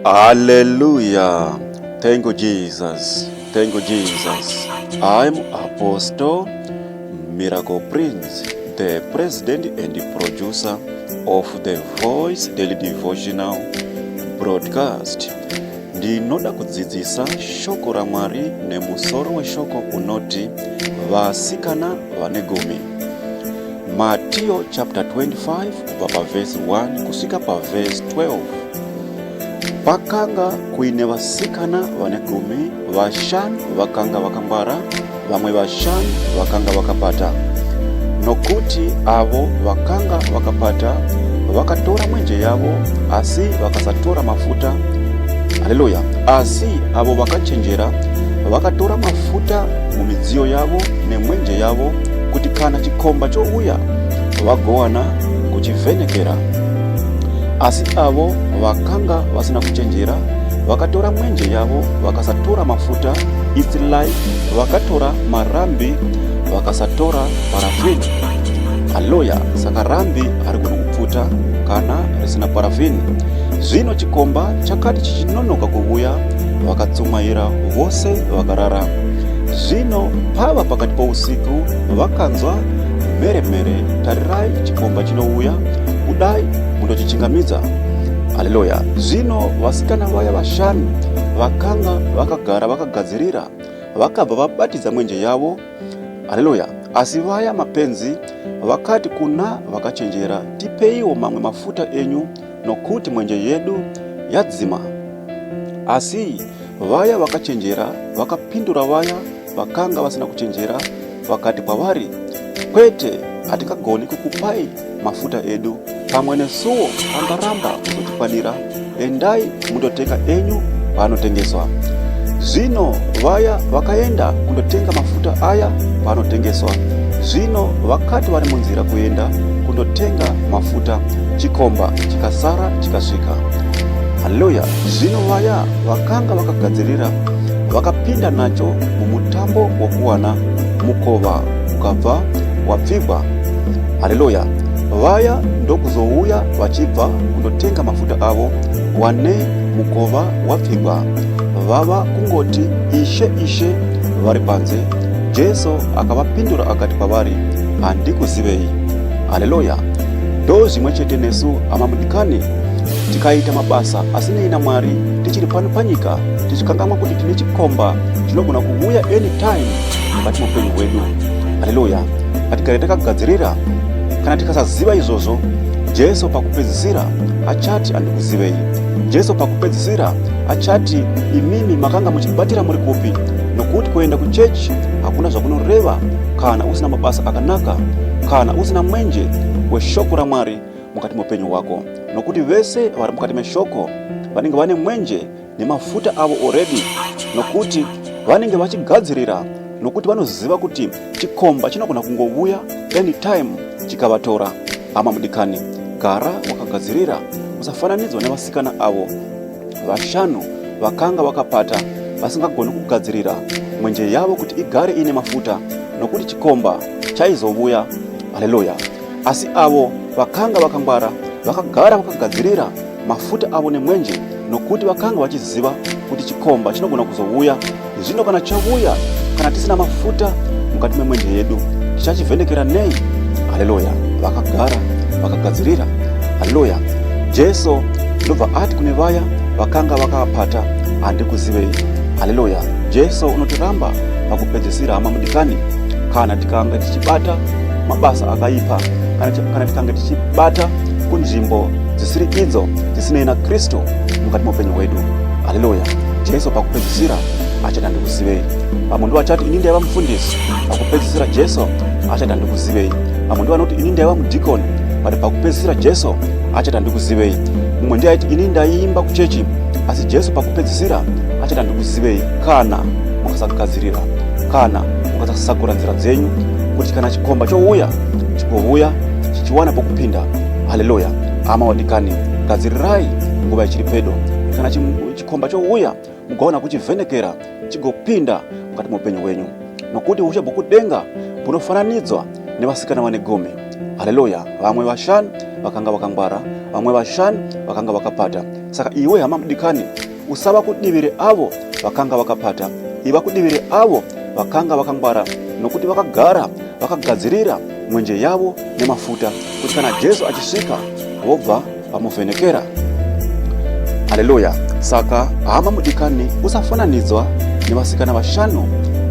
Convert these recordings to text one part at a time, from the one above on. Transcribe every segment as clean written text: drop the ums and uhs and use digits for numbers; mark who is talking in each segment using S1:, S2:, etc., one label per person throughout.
S1: Hallelujah. Thank you, Jesus. Thank you, Jesus. I'm Apostle Miracle Prince, the president and the producer of the Voice Daily Devotional broadcast. Ndinoda kudzidzisa shoko la Mwari nemusoro weshoko unoti vasikana vane gumi. Matthew chapter 25 kubva pa verse 1 kusvika pa verse 12. Pakanga kuine vasikana vane gumi, vashanu vakanga vakangwara, vamwe vashanu vakanga vakapata. Nokuti avo vakanga vakapata vakatora mwenje yavo, asi vakasatora mafuta. Haleluya. Asi avo vakachenjera vakatora mafuta mumidziyo yavo nemwenje yavo, kuti kana chikomba chouya vagowana kuchivhenekera. Asi avo vakanga vasina kuchenjera vakatora mwenje yavo vakasatora mafuta, it's like vakatora marambi vakasatora parafini. Haleluya. Saka rambi harigoni kupfuta kana risina parafini. Zvino chikomba chakati chichinonoka kuuya, vakatsumaira vose vakarara. Zvino pava pakati pousiku vakanzwa mheremhere, tarirai chikomba chinouya, kudai mundochichingamidza. Haleluya. Zvino vasikana vaya vashanu vakanga vakagara vakagadzirira vakabva vabatidza mwenje yavo. Haleluya. Asi vaya mapenzi vakati kuna vakachenjera, tipeiwo mamwe mafuta enyu, nokuti mwenje yedu yadzima. Asi vaya vakachenjera vakapindura vaya vakanga vasina kuchenjera, vakati kwavari, kwete, hatikagoni kukupai mafuta edu, pamwe nesuwo angaramba kutikwanira, endai mundotenga enyu panotengeswa. Zvino vaya vakaenda kundotenga mafuta aya panotengeswa. Zvino vakati vari munzira kuenda kundotenga mafuta, chikomba chikasara chikasvika. Haleluya. Zvino vaya vakanga vakagadzirira vakapinda nacho mumutambo wokuwana, mukova ukabva wapfigwa. Haleluya. Vaya ndokuzouya vachibva kundotenga mafuta avo, wane mukova wapfigwa. Vava kungoti ishe ishe vari panze. Jesu akavapindura akati kwavari, handikuzivei. Haleluya. Ndo zvimwe chete nesu amamudikani, tikaita mabasa asinei naMwari, tichiri pano panyika, tichikanganwa kuti tine chikomba chinogona kuuya anytime mukati moupenyu hwedu. Haleluya. Ngatigare takagadzirira. Kana tikasaziva izvozvo, Jesu pakupedzisira achati handikuzivei. Jesu pakupedzisira achati, imimi makanga muchibatira muri kupi? Nokuti kuenda kuchechi hakuna zvakunoreva kana usina mabasa akanaka, kana usina mwenje weshoko raMwari mukati moupenyu hwako. Nokuti vese vari mukati meshoko vanenge vane mwenje nemafuta avo already, nokuti vanenge vachigadzirira, nokuti vanoziva kuti chikomba chinogona kungouya anytime chikavatora. Hama mudikani, gara wakagadzirira, usafananidzwa nevasikana avo vashanu vakanga vakapata vasingagoni kugadzirira mwenje yavo kuti igare ine mafuta, nokuti chikomba chaizouya. Haleluya. Asi avo vakanga vakangwara vakagara vakagadzirira mafuta avo nemwenje, nokuti vakanga vachiziva kuti chikomba chinogona kuzouya. Zvino kana chauya, kana tisina mafuta mukati memwenje yedu, tichachivhenekera nei? Haleluya. Vakagara vakagadzirira. Haleluya. Jesu ndobva ati kune vaya vakanga vakapata, handikuzivei. Haleluya. Jesu unotiramba pakupedzisira. Hama mudikani, kana tikanga tichibata mabasa akaipa, kana tikanga tichibata kunzvimbo dzisiri idzo dzisinei na Kristu mukati moupenyu hwedu. Haleluya. Jesu pakupedzisira achati handikuzivei. Vamwe ndiwo achati ini ndaiva mufundisi, pakupedzisira Jesu achati handikuzivei. Vamwe ndiwo anoti ini ndaiva mudhikoni, but pakupedzisira Jesu achati handikuzivei. Mumwe ndiye aiti ini ndaiimba kuchechi, asi Jesu pakupedzisira achati handikuzivei. Kana mukasagadzirira, kana mukasasakura nzira dzenyu, kuti kana chikomba chouya chigouya chichiwana pokupinda. Haleluya. Hama wadikani, gadzirirai nguva ichiri pedo. Kana chikomba chouya mugaona kuchivhenekera chigopinda mukati moupenyu hwenyu, nokuti ushe bhukudenga bunofananidzwa ne vasikana vane gome. Haleluya. Vamwe vashanu vakanga vakangwara, vamwe vashanu vakanga vakapata. Saka iwe hama mudikani usava kudivire avo vakanga vakapata, iva kudivire avo vakanga vakangwara, nokuti vakagara vakagadzirira mwenje yavo nemafuta kuti kana Jesu achisvika vobva vamuvhenekera. Haleluya. Saka hama mudikani usafananidzwa nevasikana vashanu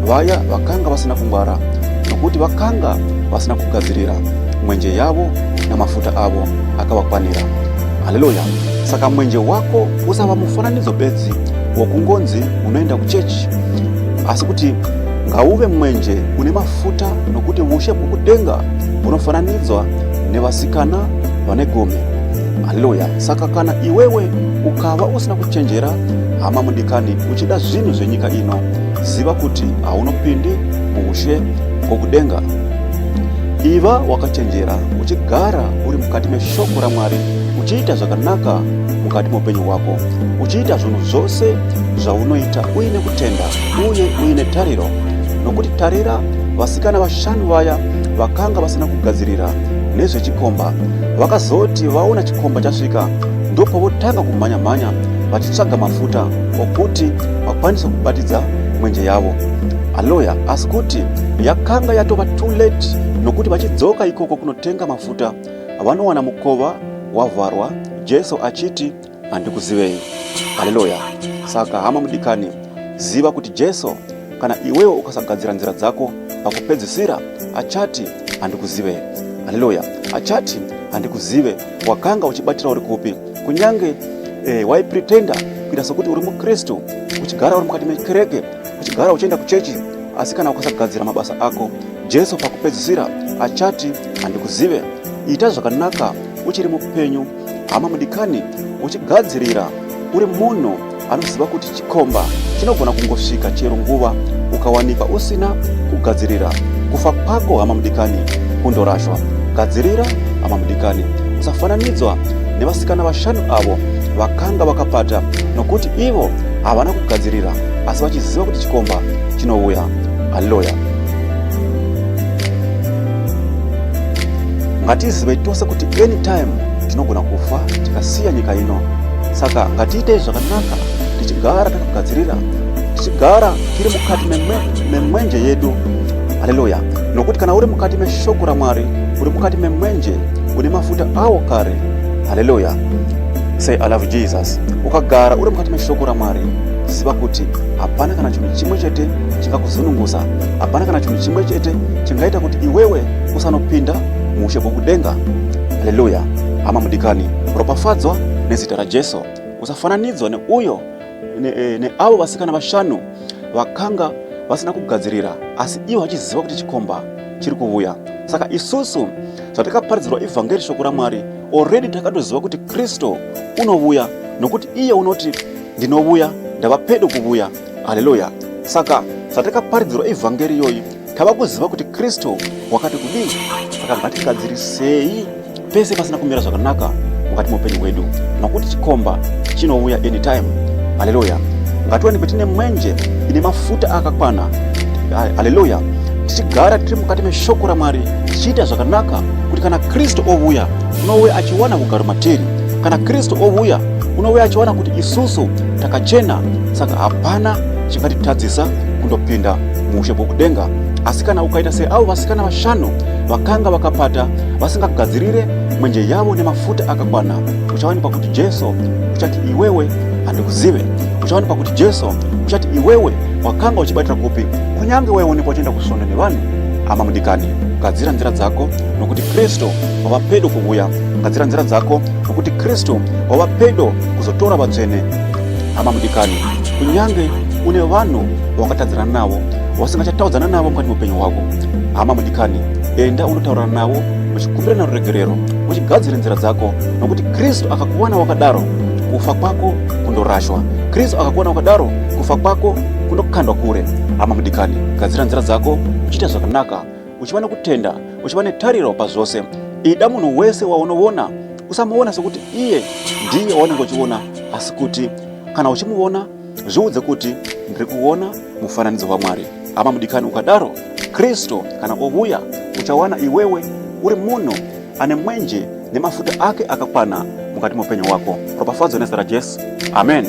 S1: vaya vakanga vasina kungwara, nokuti vakanga vasina kugadzirira mwenje yavo namafuta avo akavakwanira. Haleluya. Saka mwenje wako usava mufananidzo bedzi wokungonzi unoenda kuchechi, asi kuti ngauve mwenje une mafuta, nokuti ushe bwekudenga unofananidzwa nevasikana vane gome. Haleluya. Saka kana iwewe ukava usina kuchenjera hama mudikani uchida zvinhu zvenyika ino, ziva kuti haunopindi muushe bwekudenga. Iva wakachenjera uchigara uri mukati meshoko raMwari, uchiita zvakanaka mukati muupenyu hwako, uchiita zvinhu zvose zvaunoita uine kutenda uye uine tariro. Nokuti tarira vasikana vashanu vaya vakanga vasina kugadzirira nezvechikomba, vakazoti vaona chikomba chasvika ndopo votanga kumhanya-mhanya vachitsvaga mafuta okuti vakwanise kubatidza mwenje yavo. Haleluya. Asi kuti yakanga yatova too late, nokuti vachidzoka ikoko kunotenga mafuta vanowana mukova wavharwa, Jesu achiti handikuzivei. Haleluya. Saka hama mudikani, ziva kuti Jesu kana iwewe ukasagadzira nzira dzako pakupedzisira achati handikuzivei. Haleluya. Achati handikuzive wakanga uchibatira uri kupi, kunyange waipretenda kuita sokuti uri muKristu, uchigara uri mukati mekereke, uchigara uchienda kuchechi, asi kana ukasagadzira mabasa ako, Jesu pakupedzisira achati handikuzive. Ita zvakanaka uchiri mupenyu hama mudikani, uchigadzirira uri munhu anoziva kuti chikomba chinogona kungosvika chero nguva ukawanikwa usina kugadzirira. Kufa kwako hama mudikani kundorashwa. Gadzirira hama mudikani, usafananidzwa nevasikana vashanu avo vakanga vakapata, nokuti ivo havana kugadzirira asi vachiziva kuti chikomba chinouya. Haleluya. Ngatizive tose kuti anytime tinogona kufa tikasiya nyika ino. Saka ngatiite zvakanaka tichigara takagadzirira, tichigara tiri mukati memwenje yedu. Haleluya. Nokuti kana uri mukati meshoko raMwari, uri mukati memwenje une mafuta awo kare. Haleluya. Say I love Jesus. Ukagara uri mukati meshoko raMwari, ziva kuti hapana kana chinhu chimwe chete chingakuzunungusa, hapana kana chinhu chimwe chete chingaita kuti iwewe usanopinda muushe bwekudenga. Haleluya. Hama mudikani, ropafadzwa nezita ra Jesu. Usafananidzwa neuyo neavo vasikana vashanu vakanga vasina kugadzirira, asi ivo vachiziva kuti chikomba chiri kuuya. Saka isusu zvatakaparidzirwa ivhangeri shoko raMwari, already takatoziva kuti Kristu unouya, nokuti iye unoti ndinouya, ndava pedo kuuya. Haleluya. Saka zvatakaparidzirwa ivhangeri iyoyi tava kuziva kuti Kristu wakati kudii. Saka ngatigadzirisei pese pasina kumira zvakanaka mukati muupenyu hwedu, nokuti chikomba chinouya anytime. Haleluya. Ngatiwanikwe tine mwenje ine mafuta akakwana. Haleluya. Tichigara tiri mukati meshoko raMwari, tichiita zvakanaka kuti kana Kristu ouya unouya achiwana kugara materi. Kana Kristu ouya unouya achiwana kuti isusu takachena. Saka hapana chingatitadzisa kundopinda muushe bwekudenga. Asi kana ukaita seavo vasikana vashanu vakanga vakapata vasingagadzirire mwenje yavo nemafuta akakwana, uchawanikwa kuti Jesu uchati iwewe handikuzive. Uchawanikwa kuti Jesu uchati iwewe wakanga uchibatira kupi, kunyange wewe unipo uchienda kusonda nevanhu. Hama mudikani, gadzira nzira dzako nokuti Kristu wava pedo kuuya. Gadzira nzira dzako nokuti Kristu wava pedo kuzotora vatsvene. Hama mudikani, kunyange une vanhu wakatadzana navo wasingachataudzana navo mukati muupenyu hwako, hama mudikani, enda unotaurana navo uchikumbirana ruregerero, uchigadzira nzira dzako, nokuti Kristu akakuwana wakadaro kufa kwako kundorashwa. Kristu akakuwana wakadaro kufa kwako kundokandwa kure. Hama mudikani, gadzira nzira dzako uchiita zvakanaka, uchiva nekutenda, uchiva netariro pazvose. Ida munhu wese waunoona usamuona sekuti iye ndiye waunenge uchiona, asi kuti kana uchimuona zviudze kuti ndiri kuona mufananidzo waMwari. Hama mudikani, ukadaro Kristo kana uvuya uchawana iwewe uri muno ane mwenje ni mafuta ake akakwana mukati mupenyo wako. Propafazo nesera Jesu. Amen.